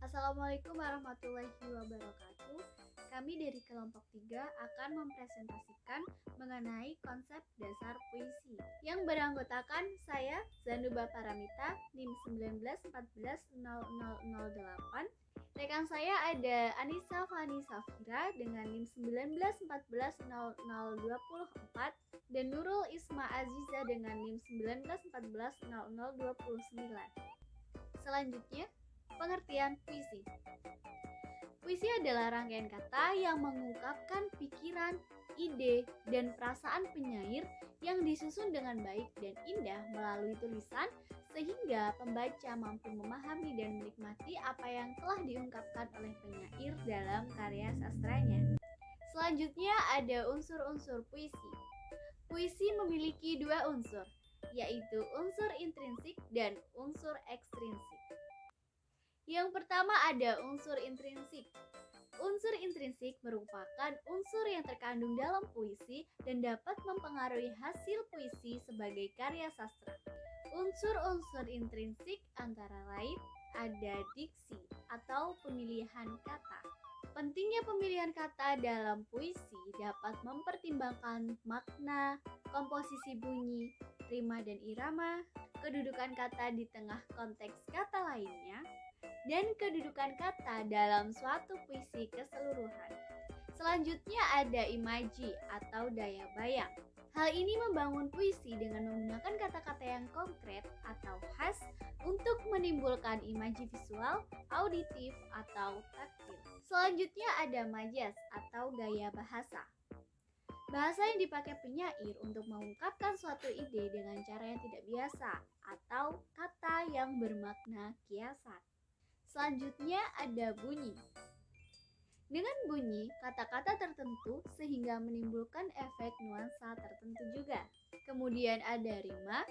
Assalamualaikum warahmatullahi wabarakatuh. Kami dari kelompok 3 akan mempresentasikan mengenai konsep dasar puisi yang beranggotakan saya, Zanuba Paramita, NIM 19140008. Rekan saya ada Anissa Fani Safira dengan NIM 19140024 dan Nurul Isma Aziza dengan NIM 19140029. Selanjutnya, pengertian puisi. Puisi adalah rangkaian kata yang mengungkapkan pikiran, ide, dan perasaan penyair yang disusun dengan baik dan indah melalui tulisan sehingga pembaca mampu memahami dan menikmati apa yang telah diungkapkan oleh penyair dalam karya sastranya. Selanjutnya ada unsur-unsur puisi. Puisi memiliki dua unsur, yaitu unsur intrinsik dan unsur ekstrinsik. Yang pertama ada unsur intrinsik. Unsur intrinsik merupakan unsur yang terkandung dalam puisi dan dapat mempengaruhi hasil puisi sebagai karya sastra. Unsur-unsur intrinsik antara lain ada diksi atau pemilihan kata. Pentingnya pemilihan kata dalam puisi dapat mempertimbangkan makna, komposisi bunyi, rima dan irama, kedudukan kata di tengah konteks kata lainnya, dan kedudukan kata dalam suatu puisi keseluruhan. Selanjutnya ada imaji atau daya bayang. Hal ini membangun puisi dengan menggunakan kata-kata yang konkret atau khas untuk menimbulkan imaji visual, auditif, atau taktil. Selanjutnya ada majas atau gaya bahasa. Bahasa yang dipakai penyair untuk mengungkapkan suatu ide dengan cara yang tidak biasa atau kata yang bermakna kiasan. Selanjutnya ada bunyi. Dengan bunyi, kata-kata tertentu sehingga menimbulkan efek nuansa tertentu juga. Kemudian ada rima.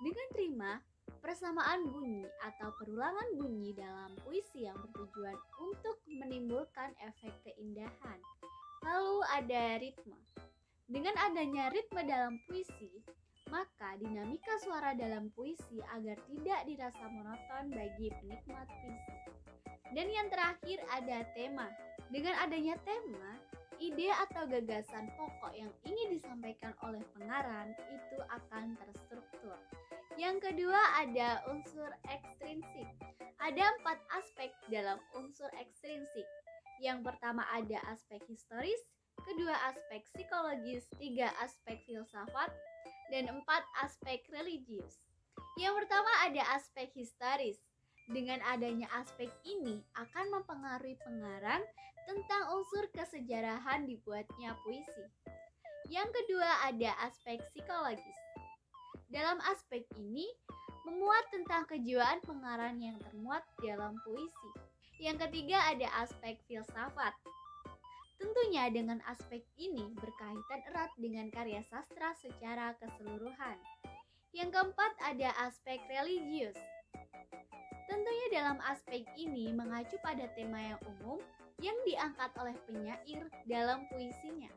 Dengan rima, persamaan bunyi atau perulangan bunyi dalam puisi yang bertujuan untuk menimbulkan efek keindahan. Lalu ada ritme. Dengan adanya ritme dalam puisi, maka dinamika suara dalam puisi agar tidak dirasa monoton bagi penikmat puisi. Dan yang terakhir ada tema. Dengan adanya tema, ide atau gagasan pokok yang ingin disampaikan oleh pengarang itu akan terstruktur. Yang kedua ada unsur ekstrinsik. Ada 4 aspek dalam unsur ekstrinsik. Yang pertama ada aspek historis, kedua aspek psikologis, 3 aspek filsafat, dan 4 aspek religius. Yang pertama ada aspek historis. Dengan adanya aspek ini akan mempengaruhi pengarang tentang unsur kesejarahan dibuatnya puisi. Yang kedua ada aspek psikologis. Dalam aspek ini memuat tentang kejiwaan pengarang yang termuat dalam puisi. Yang ketiga ada aspek filsafat. Tentunya dengan aspek ini berkaitan erat dengan karya sastra secara keseluruhan. Yang keempat ada aspek religius. Tentunya dalam aspek ini mengacu pada tema yang umum yang diangkat oleh penyair dalam puisinya.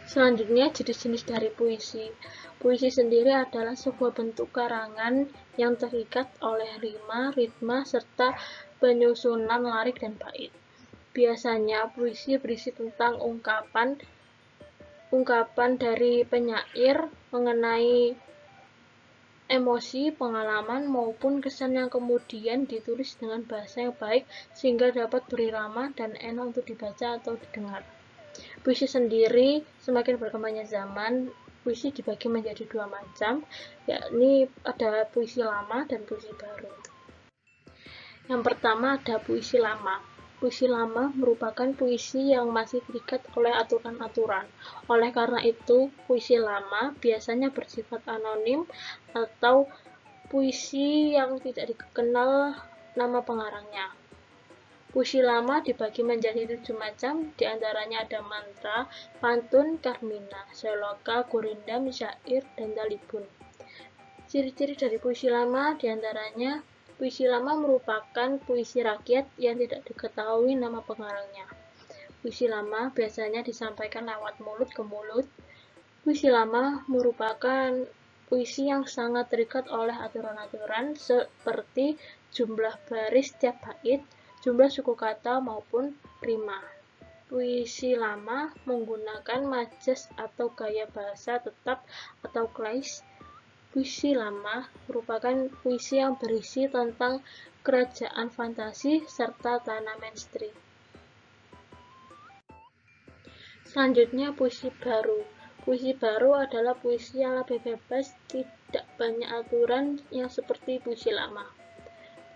Selanjutnya, jenis-jenis dari puisi. Puisi sendiri adalah sebuah bentuk karangan yang terikat oleh rima, ritma, serta penyusunan larik dan bait. Biasanya puisi berisi tentang ungkapan dari penyair mengenai emosi, pengalaman, maupun kesan yang kemudian ditulis dengan bahasa yang baik sehingga dapat berirama dan enak untuk dibaca atau didengar. Puisi sendiri semakin berkembangnya zaman, puisi dibagi menjadi 2 macam, yakni ada puisi lama dan puisi baru. Yang pertama ada puisi lama. Puisi lama merupakan puisi yang masih terikat oleh aturan-aturan. Oleh karena itu, puisi lama biasanya bersifat anonim atau puisi yang tidak dikenal nama pengarangnya. Puisi lama dibagi menjadi 7 macam, diantaranya ada mantra, pantun, karmina, seloka, gurindam, syair, dan talibun. Ciri-ciri dari puisi lama diantaranya puisi lama merupakan puisi rakyat yang tidak diketahui nama pengarangnya. Puisi lama biasanya disampaikan lewat mulut ke mulut. Puisi lama merupakan puisi yang sangat terikat oleh aturan-aturan seperti jumlah baris tiap bait, jumlah suku kata maupun rima. Puisi lama menggunakan majas atau gaya bahasa tetap atau klais. Puisi lama merupakan puisi yang berisi tentang kerajaan fantasi serta tanah mainstream. Selanjutnya, puisi baru. Puisi baru adalah puisi yang lebih bebas, tidak banyak aturan yang seperti puisi lama.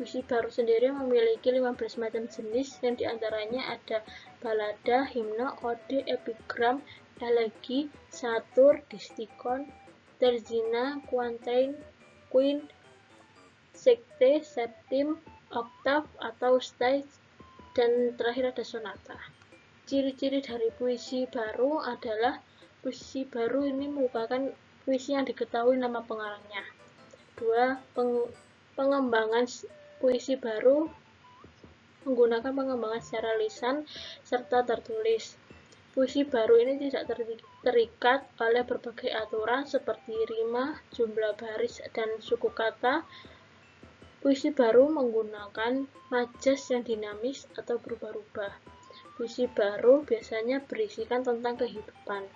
Puisi baru sendiri memiliki 15 macam jenis, yang diantaranya ada balada, himne, ode, epigram, elegi, satir, distikon, terzina, kuatrain, quint, sekte, septim, oktav atau stage, dan terakhir ada sonata. Ciri-ciri dari puisi baru adalah puisi baru ini merupakan puisi yang diketahui nama pengarangnya. 2. Pengembangan puisi baru menggunakan pengembangan secara lisan serta tertulis. Puisi baru ini tidak terikat oleh berbagai aturan seperti rima, jumlah baris, dan suku kata. Puisi baru menggunakan majas yang dinamis atau berubah-ubah. Puisi baru biasanya berisikan tentang kehidupan.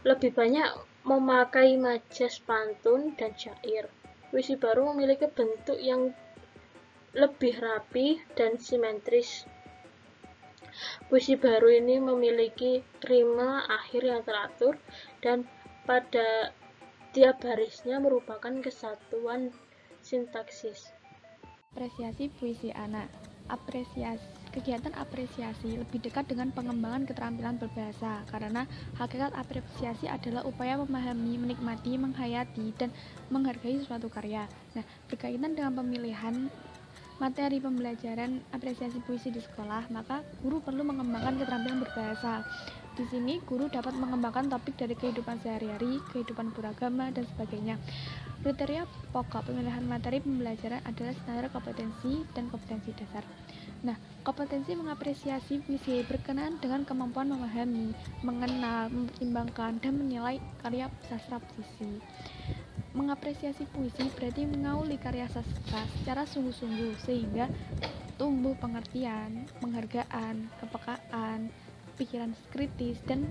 Lebih banyak memakai majas pantun dan syair. Puisi baru memiliki bentuk yang lebih rapi dan simetris. Puisi baru ini memiliki rima akhir yang teratur dan pada tiap barisnya merupakan kesatuan sintaksis. Apresiasi puisi anak. Kegiatan apresiasi lebih dekat dengan pengembangan keterampilan berbahasa, karena hakikat apresiasi adalah upaya memahami, menikmati, menghayati, dan menghargai suatu karya. Nah, berkaitan dengan pemilihan materi pembelajaran apresiasi puisi di sekolah, maka guru perlu mengembangkan keterampilan berbahasa. Di sini, guru dapat mengembangkan topik dari kehidupan sehari-hari, kehidupan beragama, dan sebagainya. Kriteria pokok pemilihan materi pembelajaran adalah standar kompetensi dan kompetensi dasar. Nah, kompetensi mengapresiasi puisi berkenaan dengan kemampuan memahami, mengenal, mempertimbangkan, dan menilai karya sastra puisi. Mengapresiasi puisi berarti mengauli karya sastra secara sungguh-sungguh sehingga tumbuh pengertian, penghargaan, kepekaan, pikiran kritis, dan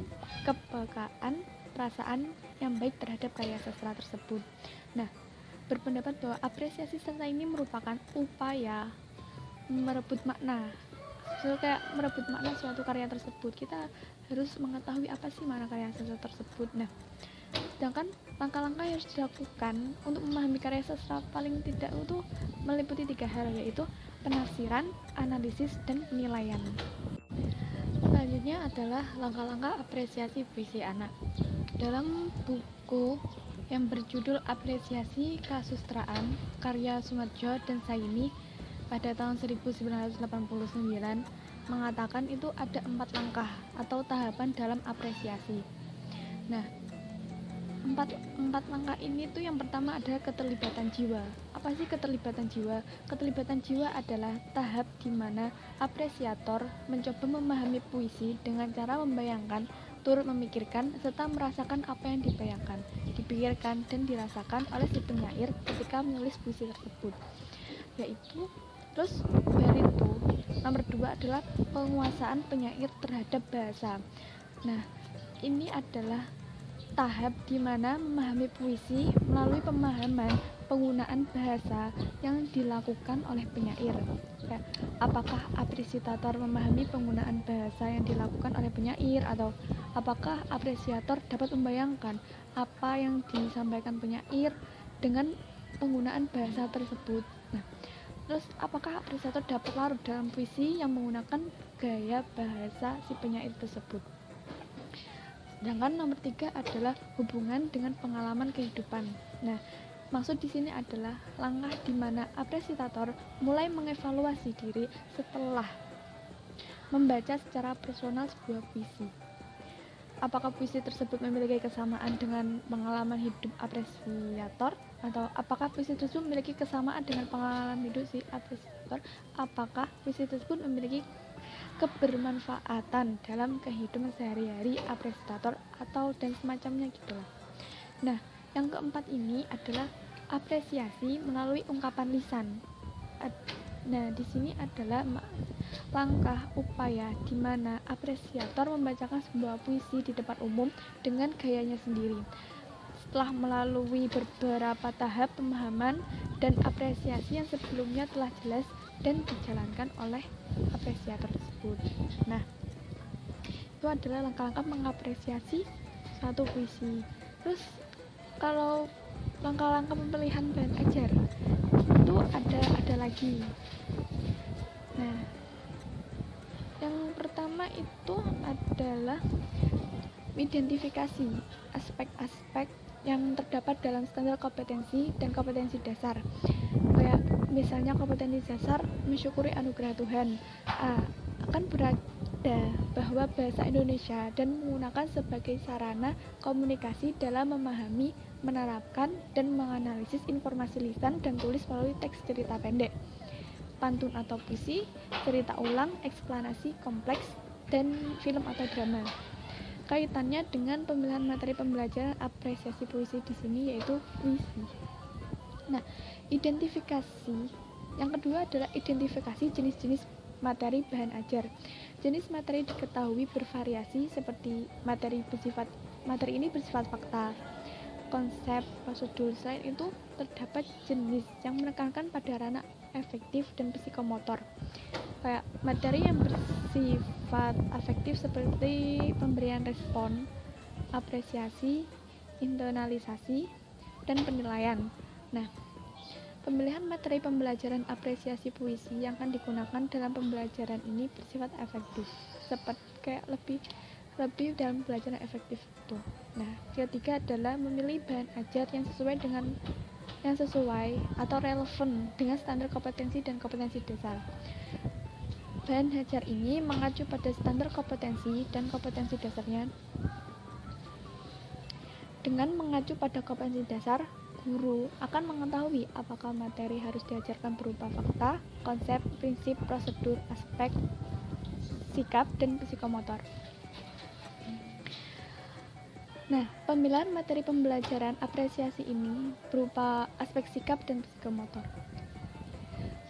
kepekaan perasaan yang baik terhadap karya sastra tersebut. Nah, berpendapat bahwa apresiasi sastra ini merupakan upaya merebut makna. Kayak merebut makna suatu karya tersebut, kita harus mengetahui apa sih makna karya sastra tersebut. Nah, sedangkan langkah-langkah yang harus dilakukan untuk memahami karya sastra paling tidak itu meliputi 3 hal, yaitu penafsiran, analisis, dan penilaian. Selanjutnya adalah langkah-langkah apresiasi puisi anak. Dalam buku yang berjudul Apresiasi Kasustraan karya Soemardjo dan Saini pada tahun 1989 mengatakan itu ada 4 langkah atau tahapan dalam apresiasi. Nah, empat langkah ini tuh yang pertama adalah keterlibatan jiwa. Apa sih keterlibatan jiwa? Keterlibatan jiwa adalah tahap di mana apresiator mencoba memahami puisi dengan cara membayangkan, turut memikirkan, serta merasakan apa yang dibayangkan, dipikirkan, dan dirasakan oleh si penyair ketika menulis puisi tersebut. Yaitu, terus dari itu, nomor 2 adalah penguasaan penyair terhadap bahasa. Nah, ini adalah tahap di mana memahami puisi melalui pemahaman penggunaan bahasa yang dilakukan oleh penyair. Apakah apresiator memahami penggunaan bahasa yang dilakukan oleh penyair, atau apakah apresiator dapat membayangkan apa yang disampaikan penyair dengan penggunaan bahasa tersebut. Nah, terus apakah apresiator dapat larut dalam puisi yang menggunakan gaya bahasa si penyair tersebut. Sedangkan nomor 3 adalah hubungan dengan pengalaman kehidupan. Nah, maksud di sini adalah langkah di mana apresiator mulai mengevaluasi diri setelah membaca secara personal sebuah puisi. Apakah puisi tersebut memiliki kesamaan dengan pengalaman hidup apresiator, atau apakah puisi tersebut memiliki kesamaan dengan pengalaman hidup si apresiator? Apakah puisi tersebut memiliki kebermanfaatan dalam kehidupan sehari-hari apresiator atau dan semacamnya gitulah. Nah, yang keempat ini adalah apresiasi melalui ungkapan lisan. di sini adalah langkah upaya di mana apresiator membacakan sebuah puisi di depan umum dengan gayanya sendiri. Setelah melalui beberapa tahap pemahaman dan apresiasi yang sebelumnya telah jelas dan dijalankan oleh apresiator tersebut. Nah, itu adalah langkah-langkah mengapresiasi satu puisi. Terus kalau langkah-langkah pemilihan bahan ajar itu ada lagi. Nah, yang pertama itu adalah identifikasi aspek-aspek yang terdapat dalam standar kompetensi dan kompetensi dasar. Kayak misalnya kompetensi dasar mensyukuri anugerah Tuhan. Akan berada bahwa bahasa Indonesia dan menggunakan sebagai sarana komunikasi dalam memahami, menerapkan, dan menganalisis informasi lisan dan tulis melalui teks cerita pendek, pantun atau puisi, cerita ulang, eksplanasi kompleks, dan film atau drama. Kaitannya dengan pemilihan materi pembelajaran apresiasi puisi di sini yaitu puisi. Nah, identifikasi yang kedua adalah identifikasi jenis-jenis materi bahan ajar. Jenis materi diketahui bervariasi seperti materi ini bersifat fakta, konsep, prosedur. Selain itu, terdapat jenis yang menekankan pada ranah afektif dan psikomotor. Kayak materi yang bersifat afektif seperti pemberian respon, apresiasi, internalisasi, dan penilaian. Nah, pemilihan materi pembelajaran apresiasi puisi yang akan digunakan dalam pembelajaran ini bersifat efektif, seperti kayak lebih dalam pembelajaran efektif itu. Nah, ketiga adalah memilih bahan ajar yang sesuai atau relevan dengan standar kompetensi dan kompetensi dasar. Bahan ajar ini mengacu pada standar kompetensi dan kompetensi dasarnya. Dengan mengacu pada kompetensi dasar, guru akan mengetahui apakah materi harus diajarkan berupa fakta, konsep, prinsip, prosedur, aspek, sikap, dan psikomotor. Nah, pemilihan materi pembelajaran apresiasi ini berupa aspek sikap dan psikomotor.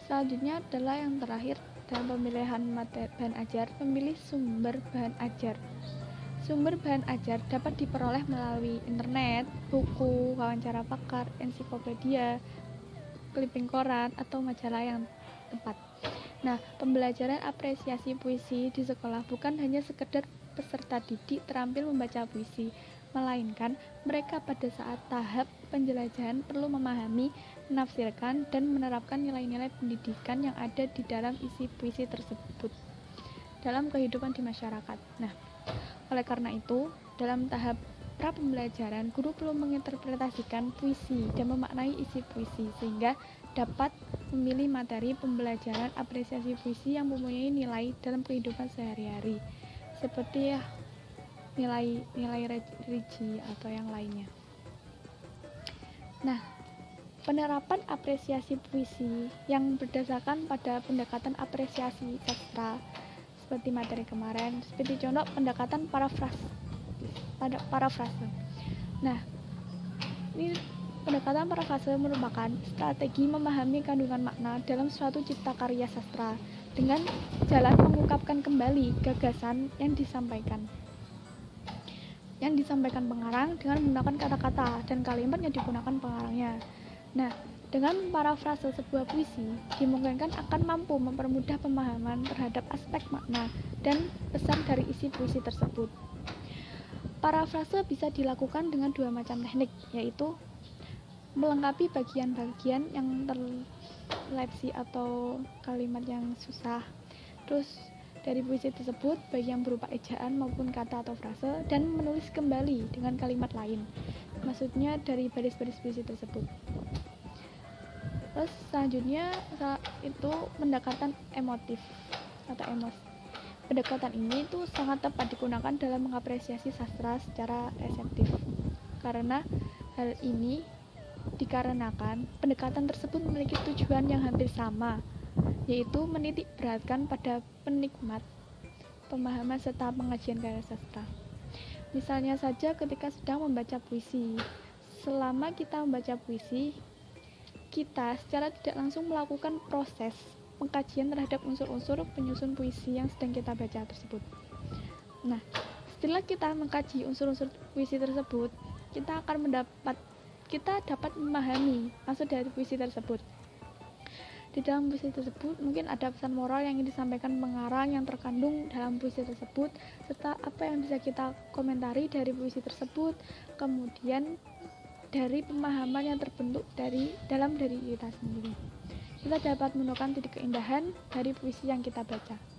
Selanjutnya adalah yang terakhir dalam pemilihan materi bahan ajar, memilih sumber bahan ajar. Sumber bahan ajar dapat diperoleh melalui internet, buku, wawancara pakar, ensiklopedia, clipping koran, atau majalah yang tepat. Nah, pembelajaran apresiasi puisi di sekolah bukan hanya sekedar peserta didik terampil membaca puisi, melainkan mereka pada saat tahap penjelajahan perlu memahami, menafsirkan, dan menerapkan nilai-nilai pendidikan yang ada di dalam isi puisi tersebut dalam kehidupan di masyarakat. Nah, oleh karena itu, dalam tahap pra-pembelajaran, guru perlu menginterpretasikan puisi dan memaknai isi puisi sehingga dapat memilih materi pembelajaran apresiasi puisi yang mempunyai nilai dalam kehidupan sehari-hari, seperti nilai Ricci atau yang lainnya. Nah, penerapan apresiasi puisi yang berdasarkan pada pendekatan apresiasi sastra seperti materi kemarin, seperti contoh pendekatan parafrase. Nah, ini pendekatan parafrase merupakan strategi memahami kandungan makna dalam suatu cipta karya sastra dengan jalan mengungkapkan kembali gagasan yang disampaikan pengarang dengan menggunakan kata-kata dan kalimat yang digunakan pengarangnya. Nah, dengan parafrase sebuah puisi dimungkinkan akan mampu mempermudah pemahaman terhadap aspek makna dan pesan dari isi puisi tersebut. Parafrase bisa dilakukan dengan dua macam teknik, yaitu melengkapi bagian-bagian yang terlepsi atau kalimat yang susah. Terus dari puisi tersebut, baik yang berupa ejaan maupun kata atau frase, dan menulis kembali dengan kalimat lain. Maksudnya dari baris-baris puisi tersebut. Terus selanjutnya itu pendekatan emotif atau emosi. Pendekatan ini itu sangat tepat digunakan dalam mengapresiasi sastra secara reseptif. Karena hal ini dikarenakan pendekatan tersebut memiliki tujuan yang hampir sama, yaitu menitik beratkan pada penikmat pemahaman serta pengajian karya sastra. Misalnya saja ketika sedang membaca puisi, selama kita membaca puisi, kita secara tidak langsung melakukan proses pengkajian terhadap unsur-unsur penyusun puisi yang sedang kita baca tersebut. Nah, setelah kita mengkaji unsur-unsur puisi tersebut, kita dapat memahami maksud dari puisi tersebut. Di dalam puisi tersebut mungkin ada pesan moral yang ingin disampaikan pengarang yang terkandung dalam puisi tersebut, serta apa yang bisa kita komentari dari puisi tersebut, kemudian dari pemahaman yang terbentuk dalam diri kita sendiri. Kita dapat menemukan titik keindahan dari puisi yang kita baca.